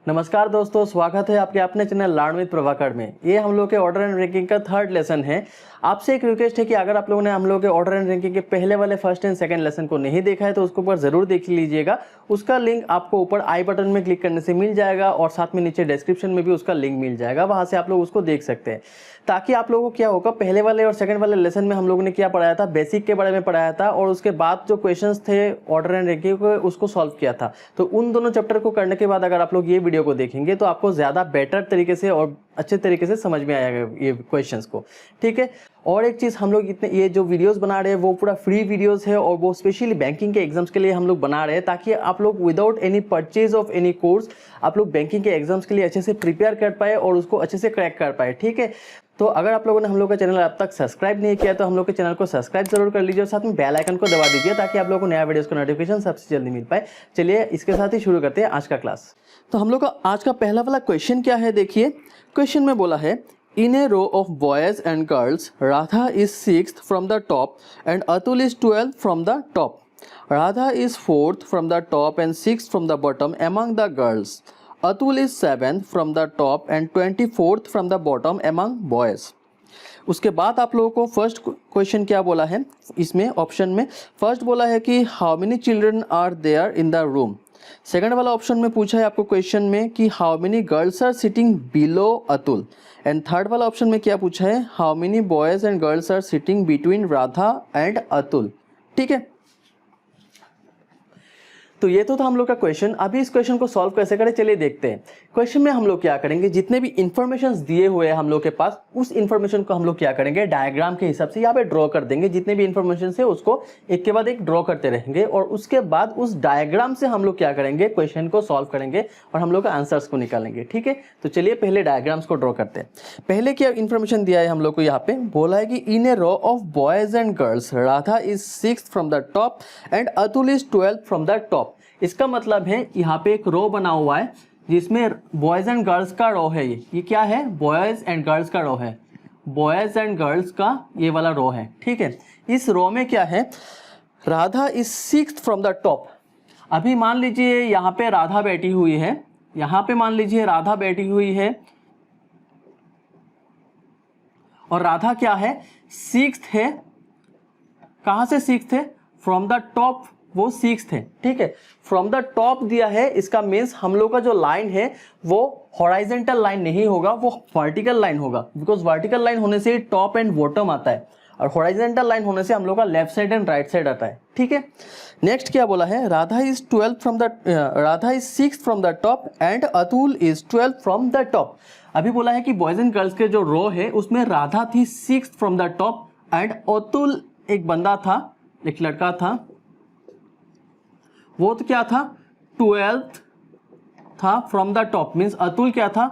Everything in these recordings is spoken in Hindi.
नमस्कार दोस्तों, स्वागत है आपके अपने चैनल लर्न विद प्रभाकर में। ये हम लोग के ऑर्डर एंड रैंकिंग का थर्ड लेसन है। आपसे एक रिक्वेस्ट है कि अगर आप लोगों ने हम लोग के ऑर्डर एंड रैंकिंग के पहले वाले फर्स्ट एंड सेकंड लेसन को नहीं देखा है तो उसको ऊपर जरूर देख लीजिएगा। उसका लिंक आपको ऊपर आई बटन में क्लिक करने से मिल जाएगा और साथ में नीचे डिस्क्रिप्शन में भी उसका लिंक मिल जाएगा, वहां से आप लोग उसको देख सकते हैं। ताकि आप लोगों को क्या होगा, पहले वाले और सेकंड वाले लेसन में हम लोगों ने क्या पढ़ाया था, बेसिक के बारे में पढ़ाया था और उसके बाद जो क्वेश्चंस थे ऑर्डर एंड रैंकिंग को उसको सॉल्व किया था। तो उन दोनों चैप्टर को करने के बाद अगर आप लोग ये वीडियो को देखेंगे तो आपको ज्यादा बेटर तरीके से और अच्छे तरीके से समझ में आएगा ये क्वेश्चंस को, ठीक है। और एक चीज, हम लोग इतने ये जो वीडियोस बना रहे हैं वो पूरा फ्री वीडियोस है और वो स्पेशली बैंकिंग के एग्जाम्स के लिए हम लोग बना रहे हैं, ताकि आप लोग without any purchase of any course आप लोग बैंकिंग के एग्जाम्स के लिए अच्छे से प्रिपेयर कर पाए और उसको अच्छे से क्रैक कर पाए, ठीक है। तो अगर आप लोगों ने हम लोग का चैनल अब तक सब्सक्राइब नहीं किया तो हम लोग के चैनल को सब्सक्राइब जरूर कर लीजिए और साथ में बेल आइकन को दबा दीजिए ताकि आप लोगों को नया वीडियोस का नोटिफिकेशन सबसे जल्दी मिल पाए। चलिए इसके साथ ही शुरू करते हैं आज का क्लास। तो हम लोग का आज का पहला वाला क्वेश्चन क्या है, देखिए। क्वेश्चन में बोला है, in a row of boys and girls Radha is 6th from the top and Atul is 12th from the top. Radha is 4th from the top and 6th from the bottom among the girls. Atul is 7th from the top and 24th from the bottom among boys. उसके बाद आप लोगों को फर्स्ट क्वेश्चन क्या बोला है, इसमें ऑप्शन में फर्स्ट बोला है कि how many children are there in the room. Second वाला ऑप्शन में पूछा है आपको क्वेश्चन में कि how many girls are sitting below Atul. And third वाला ऑप्शन में क्या पूछा है, how many boys and girls are sitting between Radha and Atul, ठीक है। तो ये तो था हम लोग का क्वेश्चन। अभी इस क्वेश्चन को सॉल्व कैसे करें, चलिए देखते हैं। क्वेश्चन में हम लोग क्या करेंगे, जितने भी इंफॉर्मेशंस दिए हुए हैं हम लोग के पास, उस इंफॉर्मेशन को हम लोग क्या करेंगे, डायग्राम के हिसाब से यहाँ पे ड्रॉ कर देंगे। जितने भी इंफॉर्मेशन है उसको एक के बाद एक ड्रॉ करते रहेंगे और उसके बाद उस डायग्राम से हम लोग क्या करेंगे, क्वेश्चन को सॉल्व करेंगे और हम लोग का आंसर्स को निकालेंगे, ठीक है। तो चलिए पहले डायग्राम्स को ड्रॉ करते हैं। पहले क्या इंफॉर्मेशन दिया है हम लोग को, यहाँ पे बोला है कि in a row of boys and girls Radha is 6th from the top and Atul is 12th from the top. इसका मतलब है यहाँ पे एक रो बना हुआ है जिसमें बॉयज एंड गर्ल्स का रो है। ये क्या है, बॉयज एंड गर्ल्स का रो है, बॉयज एंड गर्ल्स का ये वाला रो है, ठीक है। इस रो में क्या है, Radha is 6th from the top. अभी मान लीजिए यहाँ पे राधा बैठी हुई है, यहाँ पे मान लीजिए राधा बैठी हुई है और राधा क्या है, 6th है। कहाँ से 6th है, फ्रॉम द टॉप वो 6th है, ठीक है। फ्रॉम द टॉप दिया है, इसका मीन्स हम लोग का जो लाइन है वो हॉराइजेंटल लाइन नहीं होगा, वो वर्टिकल लाइन होगा। बिकॉज वर्टिकल लाइन होने से टॉप एंड बॉटम आता है और हॉराइजेंटल लाइन होने से हम लोग का left side and right side आता है, ठीक है। नेक्स्ट क्या बोला है, Radha is 6th from the top and Atul is 12th from the top. अभी बोला है कि बॉयज एंड गर्ल्स के जो रो है उसमें राधा थी 6th from the top and Atul एक बंदा था, एक लड़का था, वो तो क्या था, 12th था from the top. Means Atul क्या था,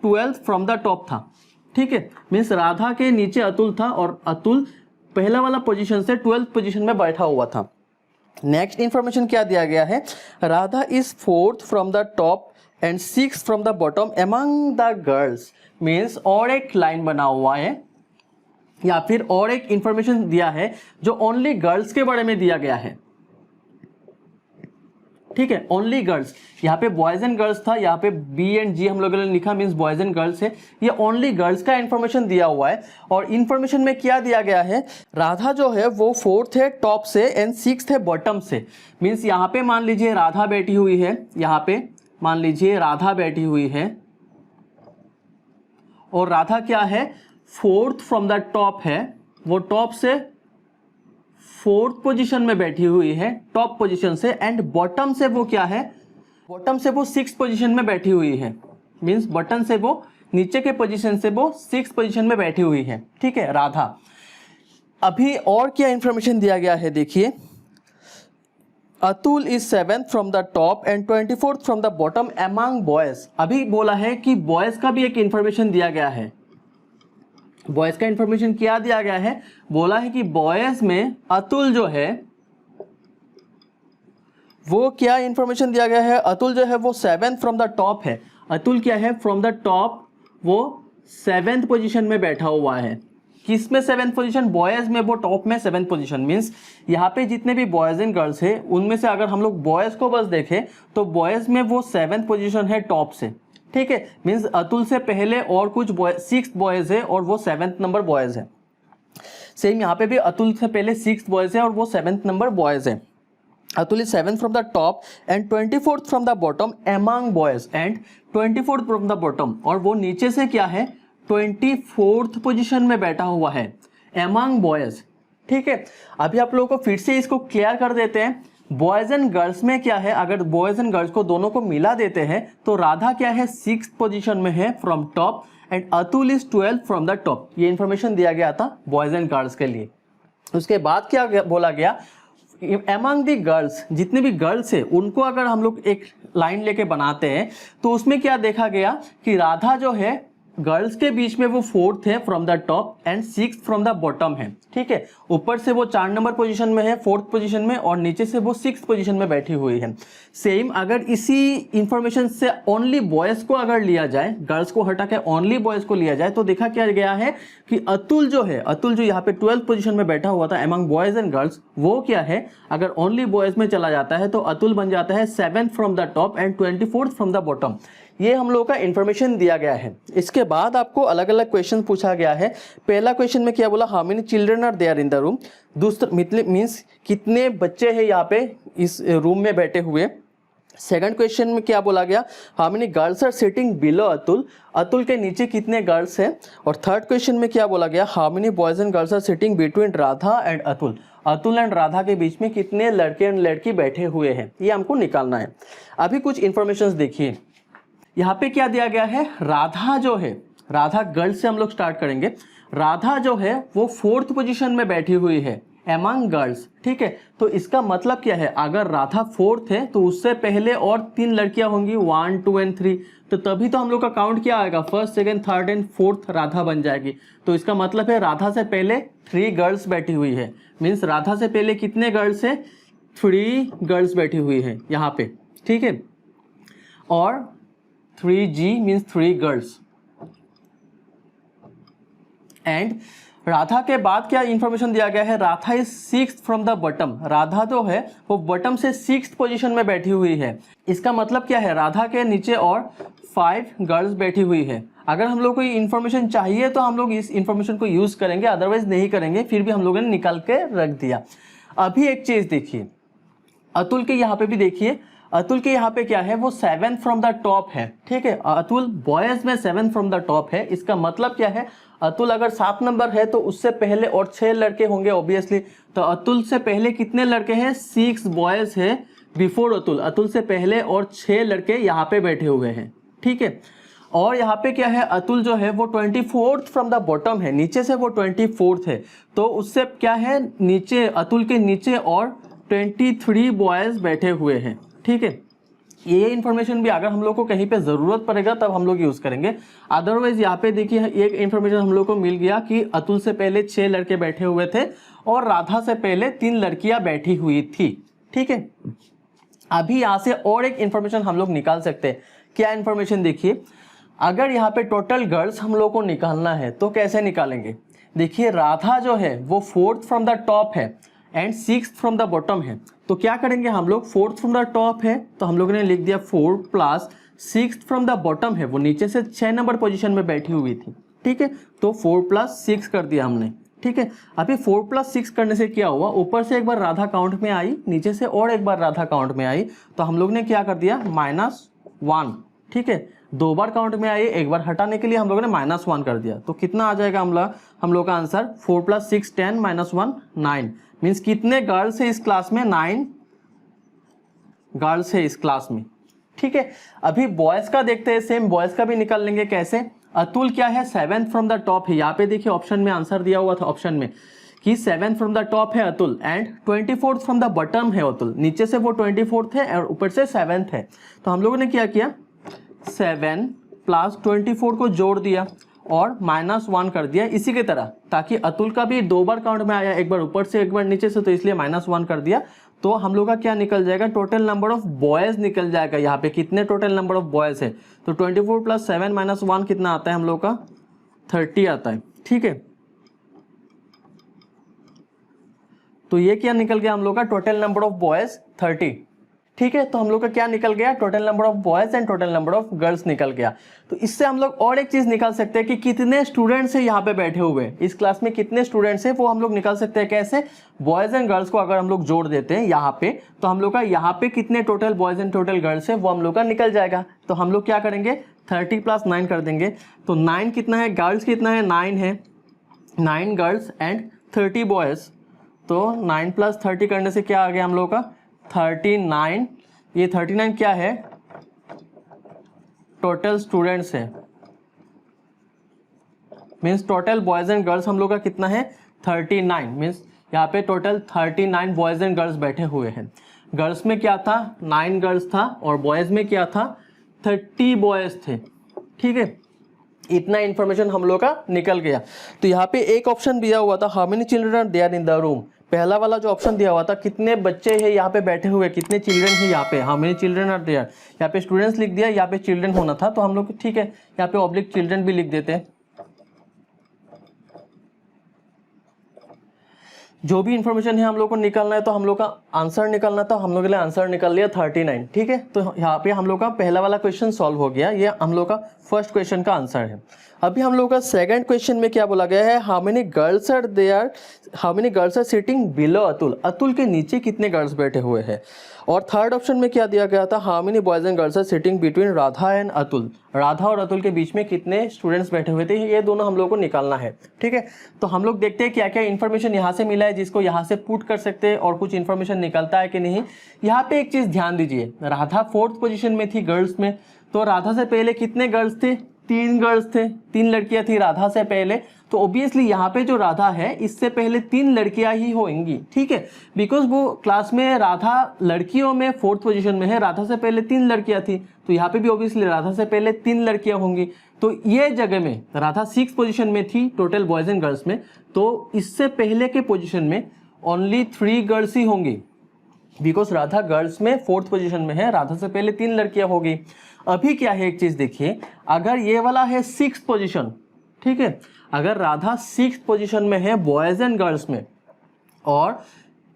12th फ्रॉम द टॉप था, ठीक है। मीन्स राधा के नीचे अतुल था और अतुल पहला वाला पोजीशन से 12th पोजीशन में बैठा हुआ था। नेक्स्ट इंफॉर्मेशन क्या दिया गया है, Radha is 4th from the top and 6th from the bottom among the girls. Means और एक लाइन बना हुआ है या फिर और एक इंफॉर्मेशन दिया है जो ओनली गर्ल्स के बारे में दिया गया है, ठीक है। ओनली गर्ल्स, यहाँ पे बॉयज एंड गर्ल्स था, यहाँ पे बी एंड जी हम लोगों ने लिखा, मीन्स बॉयज एंड गर्ल्स है। ये ओनली गर्ल्स का इंफॉर्मेशन दिया हुआ है और इंफॉर्मेशन में क्या दिया गया है, राधा जो है वो 4th है टॉप से एंड 6th है बॉटम से। मीन्स यहाँ पे मान लीजिए राधा बैठी हुई है, यहाँ पे मान लीजिए राधा बैठी हुई है और राधा क्या है, 4th फ्रॉम द टॉप है, वो टॉप से 4th पोजीशन में बैठी हुई है, टॉप पोजीशन से। एंड बॉटम से वो क्या है, बॉटम से वो 6th पोजीशन में बैठी हुई है। मींस बॉटम से वो नीचे के पोजीशन से वो 6th पोजीशन में बैठी हुई है, ठीक है, राधा। अभी और क्या इंफॉर्मेशन दिया गया है, देखिए। Atul is 7th from the top and 24th from the bottom among boys. अभी बोला है कि बॉयज का भी एक इंफॉर्मेशन दिया गया है। बॉयज का इंफॉर्मेशन क्या दिया गया है, बोला है कि बॉयज में अतुल जो है वो क्या इंफॉर्मेशन दिया गया है, अतुल जो है वो 7th फ्रॉम द टॉप है। अतुल क्या है, फ्रॉम द टॉप वो 7th पोजीशन में बैठा हुआ है, किस में 7th पोजीशन, बॉयज में वो टॉप में 7th पोजीशन। मीन्स यहाँ पे जितने भी बॉयज एंड गर्ल्स है उनमें से अगर हम लोग बॉयज को बस देखें तो बॉयज में वो 7th पोजीशन है टॉप से, ठीक है। मीन्स अतुल से पहले और कुछ 6 बॉयज है और वो 7th नंबर बॉयज है। सेम यहाँ पे भी अतुल से पहले 6 बॉयज है और वो 7th नंबर बॉयज है। Atul is 7th from the top and 24th from the bottom among boys and 24th from the bottom, और वो नीचे से क्या है 24th पोजीशन में बैठा हुआ है among boys, ठीक है। अभी आप लोगों को फिर से इसको क्लियर कर देते हैं। बॉयज एंड गर्ल्स में क्या है, अगर बॉयज एंड गर्ल्स को दोनों को मिला देते हैं तो राधा क्या है 6th पोजीशन में है from top and Atul is 12th from the top. ये इंफॉर्मेशन दिया गया था बॉयज एंड गर्ल्स के लिए। उसके बाद क्या बोला गया, एमंग दी गर्ल्स, जितने भी गर्ल्स है उनको अगर हम लोग एक लाइन लेके बनाते हैं तो उसमें क्या देखा गया कि राधा जो है गर्ल्स के बीच में वो 4th है from the top and 6th from the bottom है, ठीक है। ऊपर से वो 4 नंबर पोजीशन में है 4th पोजीशन में और नीचे से वो 6th पोजीशन में बैठी हुई है। सेम अगर इसी इंफॉर्मेशन से ओनली बॉयज को अगर लिया जाए, गर्ल्स को हटा के ओनली बॉयज को लिया जाए तो देखा क्या गया है कि अतुल जो है, अतुल जो यहाँ पे 12th पोजीशन में बैठा हुआ था एमंग बॉयज एंड गर्ल्स, वो क्या है अगर ओनली बॉयज में चला जाता है तो अतुल बन जाता है 7th from the top and 24th from the bottom. ये हम लोगों का इंफॉर्मेशन दिया गया है। इसके बाद आपको अलग अलग क्वेश्चन पूछा गया है। पहला क्वेश्चन में क्या बोला, how many children are there in the room. दूसरा मीन्स कितने बच्चे हैं यहाँ पे इस रूम में बैठे हुए। सेकंड क्वेश्चन में क्या बोला गया, how many girls are sitting below Atul, Atul के नीचे कितने गर्ल्स हैं। और थर्ड क्वेश्चन में क्या बोला गया, how many boys and girls are sitting between Radha and Atul, Atul and Radha के बीच में कितने लड़के एंड लड़की बैठे हुए हैं, ये हमको निकालना है। अभी कुछ इंफॉर्मेशन देखिए, यहाँ पे क्या दिया गया है, राधा जो है, राधा गर्ल्स से हम लोग स्टार्ट करेंगे। राधा जो है वो 4th पोजीशन में बैठी हुई है एमंग गर्ल्स, ठीक है। तो इसका मतलब क्या है, अगर राधा 4th है तो उससे पहले और 3 लड़कियां होंगी 1, 2 एंड 3, तो तभी तो हम लोग का काउंट क्या आएगा, 1st, 2nd, 3rd and 4th Radha बन जाएगी। तो इसका मतलब है राधा से पहले 3 गर्ल्स बैठी हुई है। मीन्स राधा से पहले कितने गर्ल्स है, 3 गर्ल्स बैठी हुई है यहाँ पे, ठीक है। और 3G means 3 girls. And Radha के बाद क्या इंफॉर्मेशन दिया गया है, Radha is 6th from the bottom, Radha जो है वो बॉटम से 6th पोजीशन में बैठी हुई है। इसका मतलब क्या है, राधा के नीचे और 5 गर्ल्स बैठी हुई है। अगर हम लोग को ये इन्फॉर्मेशन चाहिए तो हम लोग इस इन्फॉर्मेशन को यूज करेंगे, अदरवाइज नहीं करेंगे। फिर भी हम लोगों ने निकाल के रख दिया। अभी एक चीज देखिए, अतुल के यहाँ पे भी देखिए, अतुल के यहाँ पे क्या है, वो 7th फ्रॉम द टॉप है, ठीक है। अतुल बॉयज में 7th फ्रॉम द टॉप है। इसका मतलब क्या है, अतुल अगर 7 नंबर है तो उससे पहले और 6 लड़के होंगे ऑब्वियसली। तो अतुल से पहले कितने लड़के हैं, 6 बॉयज है बिफोर अतुल, अतुल से पहले और 6 लड़के यहाँ पे बैठे हुए हैं, ठीक है। और यहाँ पे क्या है, अतुल जो है वो 24th फ्रॉम द बॉटम है, नीचे से वो 24th है। तो उससे क्या है, नीचे अतुल के नीचे और 23 बॉयज बैठे हुए हैं, ठीक है। ये इन्फॉर्मेशन भी अगर हम लोग को कहीं पे ज़रूरत पड़ेगा तब हम लोग यूज़ करेंगे। अदरवाइज यहाँ पे देखिए एक इन्फॉर्मेशन हम लोग को मिल गया कि अतुल से पहले 6 लड़के बैठे हुए थे और राधा से पहले 3 लड़कियां बैठी हुई थी, ठीक है। अभी यहाँ से और एक इन्फॉर्मेशन हम लोग निकाल सकते हैं। क्या इन्फॉर्मेशन देखिए, अगर यहाँ पे टोटल गर्ल्स हम लोग को निकालना है तो कैसे निकालेंगे। देखिए राधा जो है वो 4th फ्रॉम द टॉप है and 6th from the bottom है। तो क्या करेंगे हम लोग, 4th फ्रॉम द टॉप है तो हम लोगों ने लिख दिया 4 plus 6th from the bottom है, वो नीचे से 6 नंबर पोजीशन में बैठी हुई थी, ठीक है। तो 4 प्लस 6 कर दिया हमने, ठीक है। अभी 4 प्लस 6 करने से क्या हुआ, ऊपर से एक बार राधा काउंट में आई, नीचे से और एक बार राधा काउंट में आई, तो हम लोग ने क्या कर दिया -1, ठीक है। 2 बार काउंट में आई, एक बार हटाने के लिए हम लोगों ने -1 कर दिया। तो कितना आ जाएगा हम लोग का आंसर, 4 प्लस 6 10 -1 9। मीन्स कितने गर्ल्स है इस क्लास में, 9 गर्ल्स है इस क्लास में, ठीक है। अभी बॉयज का देखते हैं, सेम बॉयज का भी निकाल लेंगे। कैसे, अतुल क्या है 7th फ्रॉम द टॉप है, यहाँ पे देखिए ऑप्शन में आंसर दिया हुआ था ऑप्शन में कि 7th फ्रॉम द टॉप है Atul and 24th from the bottom है अतुल, नीचे से वो 24th है और ऊपर से 7th है। तो हम लोगों ने क्या किया, 7 प्लस 24 को जोड़ दिया और -1 कर दिया इसी की तरह, ताकि अतुल का भी 2 बार काउंट में आया, एक बार ऊपर से एक बार नीचे से, तो इसलिए -1 कर दिया। तो हम लोग का क्या निकल जाएगा, टोटल नंबर ऑफ बॉयज निकल जाएगा। यहाँ पे कितने टोटल नंबर ऑफ बॉयज है, तो 24 प्लस 7 -1 कितना आता है हम लोग का, 30 आता है, ठीक है। तो ये क्या निकल गया हम लोग का टोटल नंबर ऑफ बॉयज 30। ठीक है, तो हम लोग का क्या निकल गया total number of boys and total number of girls निकल गया। तो इससे हम लोग और एक चीज निकाल सकते हैं कि कितने स्टूडेंट्स है यहाँ पे बैठे हुए, इस क्लास में कितने स्टूडेंट्स है वो हम लोग निकाल सकते हैं। कैसे? बॉयज एंड गर्ल्स को अगर हम लोग जोड़ देते हैं यहाँ पे, तो हम लोग का यहाँ पे कितने total boys and total girls है वो हम लोग का निकल जाएगा। तो हम लोग क्या करेंगे 30 + 9 कर देंगे। तो 9 कितना है, गर्ल्स कितना है 9 है, 9 गर्ल्स एंड 30 बॉयज। तो 9 + 30 करने से क्या आ गया हम लोग का 39। ये 39 क्या है टोटल स्टूडेंट्स है, means total boys and girls हम लोग का कितना है 39। मीन्स यहाँ पे टोटल 39 बॉयज एंड गर्ल्स बैठे हुए हैं। गर्ल्स में क्या था 9 गर्ल्स था और बॉयज में क्या था 30 बॉयज थे। ठीक है, इतना इंफॉर्मेशन हम लोग का निकल गया। तो यहाँ पे एक ऑप्शन दिया हुआ था how many children are there in the room. पहला वाला जो ऑप्शन दिया हुआ था कितने बच्चे हैं यहाँ पे बैठे हुए, कितने चिल्ड्रन है यहाँ पे, how many children are there. यहाँ पे स्टूडेंट्स लिख दिया, यहाँ पे चिल्ड्रन होना था, तो हम लोग ठीक है यहाँ पे ऑब्लिक चिल्ड्रन भी लिख देते हैं। जो भी इंफॉर्मेशन है हम लोग को निकालना है, तो हम लोग का आंसर निकालना था, हम लोग के लिए आंसर निकाल लिया 39। ठीक है, तो यहाँ पे हम लोग का पहला वाला क्वेश्चन सॉल्व हो गया, ये हम लोग का फर्स्ट क्वेश्चन का आंसर है। अभी हम लोग का सेकंड क्वेश्चन में क्या बोला गया है, how many girls are there, how many girls are sitting below Atul. Atul के नीचे कितने गर्ल्स बैठे हुए हैं। और थर्ड ऑप्शन में क्या दिया गया था, how many boys and girls are sitting between Radha and Atul. Radha और अतुल के बीच में कितने स्टूडेंट्स बैठे हुए थे, ये दोनों हम लोग को निकालना है। ठीक है, तो हम लोग देखते हैं क्या क्या इन्फॉर्मेशन यहाँ से मिला है जिसको यहाँ से पुट कर सकते हैं और कुछ इन्फॉर्मेशन निकलता है कि नहीं। यहाँ पे एक चीज़ ध्यान दीजिए, राधा 4th पोजीशन में थी गर्ल्स में, तो राधा से पहले कितने गर्ल्स थे 3 गर्ल्स थे, 3 लड़कियां थी राधा से पहले। तो ऑब्वियसली यहाँ पे जो राधा है इससे पहले 3 लड़कियां ही होंगी। ठीक है, बिकॉज वो क्लास में राधा लड़कियों में 4th पोजीशन में है, राधा से पहले 3 लड़कियां थी, तो यहाँ पे भी ऑब्वियसली राधा से पहले 3 लड़कियां होंगी। तो ये जगह में राधा 6th पोजीशन में थी टोटल बॉयज एंड गर्ल्स में, तो इससे पहले के पोजीशन में ओनली 3 गर्ल्स ही होंगी, बिकॉज राधा गर्ल्स में 4th पोजीशन में है, राधा से पहले 3 लड़कियां होगी। अभी क्या है एक चीज देखिए, अगर ये वाला है 6th पोजीशन, ठीक है, अगर राधा 6th पोजीशन में है बॉयज एंड गर्ल्स में, और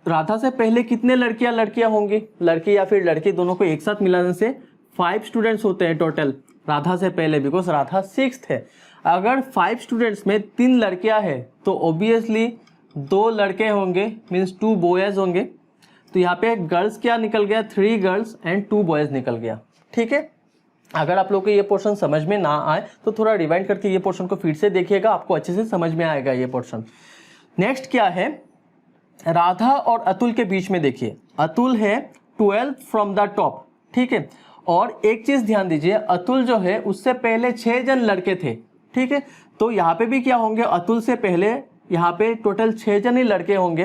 राधा से पहले कितने लड़कियां होंगी, लड़की या फिर लड़की दोनों को एक साथ मिलाने से 5 स्टूडेंट्स होते हैं टोटल राधा से पहले, बिकॉज राधा 6th है। अगर 5 स्टूडेंट्स में 3 लड़कियां है तो ऑब्वियसली 2 लड़के होंगे, मीन्स 2 बॉयज होंगे। तो यहाँ पे गर्ल्स क्या निकल गया 3 गर्ल्स एंड 2 बॉयज निकल गया। ठीक है, अगर आप लोग को ये पोर्शन समझ में ना आए तो थोड़ा रिवाइंड करके ये पोर्शन को फिर से देखिएगा, आपको अच्छे से समझ में आएगा ये पोर्शन। नेक्स्ट क्या है, राधा और अतुल के बीच में देखिए, अतुल है 12 फ्रॉम द टॉप। ठीक है, और एक चीज ध्यान दीजिए, अतुल जो है उससे पहले 6 जन लड़के थे। ठीक है, तो यहाँ पे भी क्या होंगे, अतुल से पहले यहाँ पे टोटल 6 जन ही लड़के होंगे।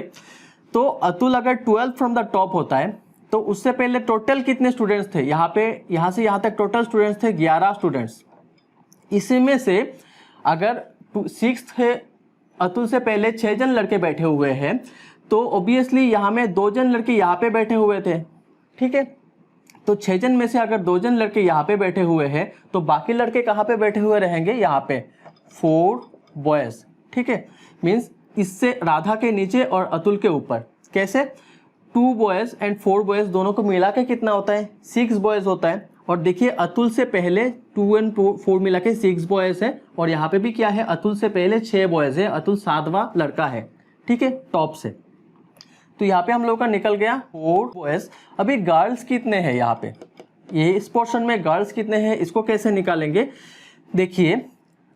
तो अतुल अगर 12 फ्रॉम द टॉप होता है तो उससे पहले टोटल कितने स्टूडेंट्स थे, यहाँ पे यहाँ से यहाँ तक टोटल स्टूडेंट्स थे 11 स्टूडेंट्स। इसी में से अगर 6th है, अतुल से पहले 6 जन लड़के बैठे हुए हैं, तो ऑब्वियसली यहाँ में 2 जन लड़के यहाँ पे बैठे हुए थे। ठीक है, तो 6 जन में से अगर 2 जन लड़के यहाँ पे बैठे हुए हैं तो बाकी लड़के कहाँ पे बैठे हुए रहेंगे, यहाँ पे 4 बॉयज। ठीक है, मीन्स इससे राधा के नीचे और अतुल के ऊपर। कैसे, 2 बॉयज एंड 4 बॉयज दोनों को मिला के कितना होता है 6 बॉयज होता है। और देखिए अतुल से पहले 2 एंड 4 मिला के 6 बॉयज है, और यहाँ पे भी क्या है, अतुल से पहले 6 बॉयज है, अतुल 7वां लड़का है। ठीक है, टॉप से। तो यहाँ पे हम लोग का निकल गया 4 बॉयज। अभी गर्ल्स कितने हैं यहाँ पे, ये इस पोर्शन में गर्ल्स कितने हैं इसको कैसे निकालेंगे। देखिए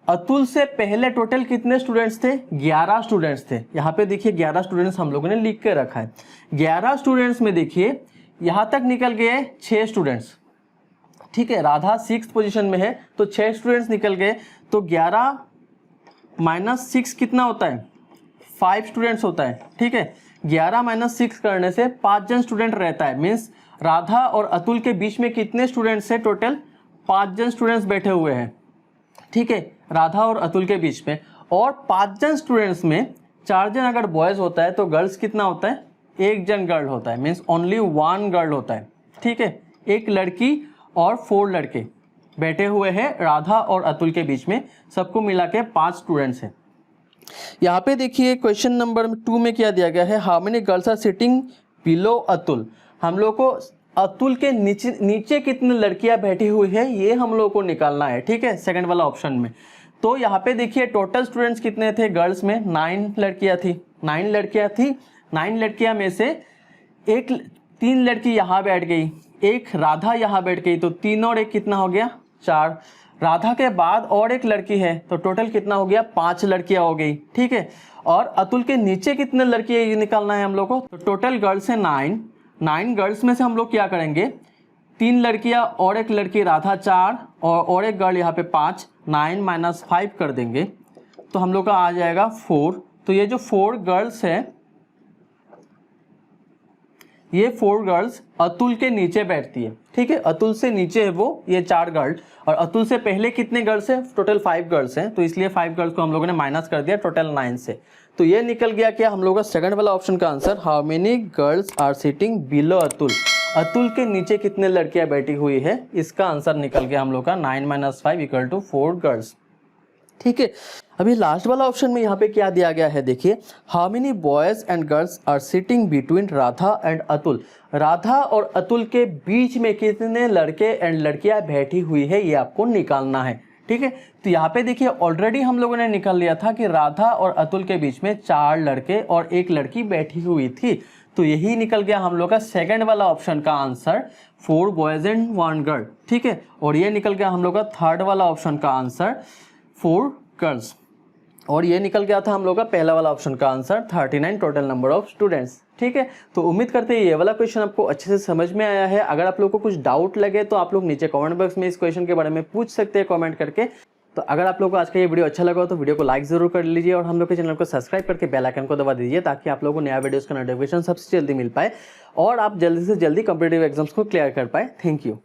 अतुल से पहले टोटल कितने स्टूडेंट्स थे, 11 स्टूडेंट्स थे। यहाँ पे देखिए 11 स्टूडेंट्स हम लोगों ने लिख के रखा है। 11 स्टूडेंट्स में देखिए यहाँ तक निकल गए 6 स्टूडेंट्स। ठीक है, राधा 6th पोजीशन में है तो 6 स्टूडेंट्स निकल गए। तो 11 - 6 कितना होता है, 5 स्टूडेंट्स होता है। ठीक है, 11 - 6 करने से 5 जन स्टूडेंट रहता है। मीन्स राधा और अतुल के बीच में कितने स्टूडेंट्स हैं, टोटल 5 जन स्टूडेंट्स बैठे हुए हैं। ठीक है, राधा और अतुल के बीच में। और 5 जन स्टूडेंट्स में 4 जन अगर बॉयज होता है तो गर्ल्स कितना होता है, 1 जन गर्ल होता है। मीन्स ओनली 1 गर्ल होता है। ठीक है, 1 लड़की और 4 लड़के बैठे हुए हैं राधा और अतुल के बीच में, सबको मिला के 5 स्टूडेंट्स हैं। यहाँ पे देखिए क्वेश्चन नंबर 2 में क्या दिया गया है, how many girls are sitting below Atul. हम लोग को अतुल के नीचे नीचे कितनी लड़कियां बैठी हुई है ये हम लोग को निकालना है, ठीक है, सेकंड वाला ऑप्शन में। तो यहाँ पे देखिए टोटल स्टूडेंट्स कितने थे गर्ल्स में, 9 लड़कियां थी, 9 लड़कियां में से 3 लड़की यहाँ बैठ गई, एक राधा यहाँ बैठ गई, तो 3 और 1 कितना हो गया 4। राधा के बाद और एक लड़की है तो टोटल कितना हो गया 5 लड़कियां हो गई, ठीक है। और अतुल के नीचे कितने लड़की है ये निकालना है हम लोग को। तो टोटल गर्ल्स है 9 गर्ल्स में से हम लोग क्या करेंगे, 3 लड़कियां और एक लड़की राधा 4 और एक गर्ल यहाँ पे 5, 9 - 5 कर देंगे तो हम लोग का आ जाएगा 4। तो ये जो 4 गर्ल्स है, ये 4 गर्ल्स अतुल के नीचे बैठती है, ठीक है। अतुल से नीचे है वो ये 4 गर्ल, और अतुल से पहले कितने गर्ल्स हैं, टोटल 5 गर्ल्स हैं, तो इसलिए 5 गर्ल्स को हम लोगों ने माइनस कर दिया टोटल 9 से। तो ये निकल गया क्या हम लोग का सेकंड वाला ऑप्शन का answer, how many girls are sitting below Atul. Atul के नीचे कितने लड़कियां बैठी हुई है, इसका आंसर निकल गया हम लोग का 9 - 5 = 4 गर्ल्स, ठीक है। अभी लास्ट वाला ऑप्शन में यहाँ पे क्या दिया गया है देखिए, how many boys and girls are sitting between Radha and Atul. Radha और अतुल के बीच में कितने लड़के एंड लड़कियां बैठी हुई है ये आपको निकालना है, ठीक है। तो यहाँ पे देखिए ऑलरेडी हम लोगों ने निकाल लिया था कि राधा और अतुल के बीच में 4 लड़के और 1 लड़की बैठी हुई थी, तो यही निकल गया हम लोग का सेकंड वाला ऑप्शन का आंसर 4 बॉयज एंड 1 गर्ल, ठीक है। और ये निकल गया हम लोग का थर्ड वाला ऑप्शन का आंसर 4 गर्ल्स, और ये निकल गया था हम लोग का पहला वाला ऑप्शन का answer 39 total number of students, ठीक है। तो उम्मीद करते हैं ये वाला क्वेश्चन आपको अच्छे से समझ में आया है। अगर आप लोग को कुछ डाउट लगे तो आप लोग नीचे कमेंट बॉक्स में इस क्वेश्चन के बारे में पूछ सकते हैं कमेंट करके। तो अगर आप लोगों को आज का ये वीडियो अच्छा लगा हो तो वीडियो को लाइक जरूर कर लीजिए, और हम लोग के चैनल को सब्सक्राइब करके बेल आइकन को दबा दीजिए ताकि आप लोगों को नया वीडियोस का नोटिफिकेशन सबसे जल्दी मिल पाए और आप जल्दी से जल्दी कॉम्पिटिटिव एग्जाम्स को क्लियर कर पाए। Thank you.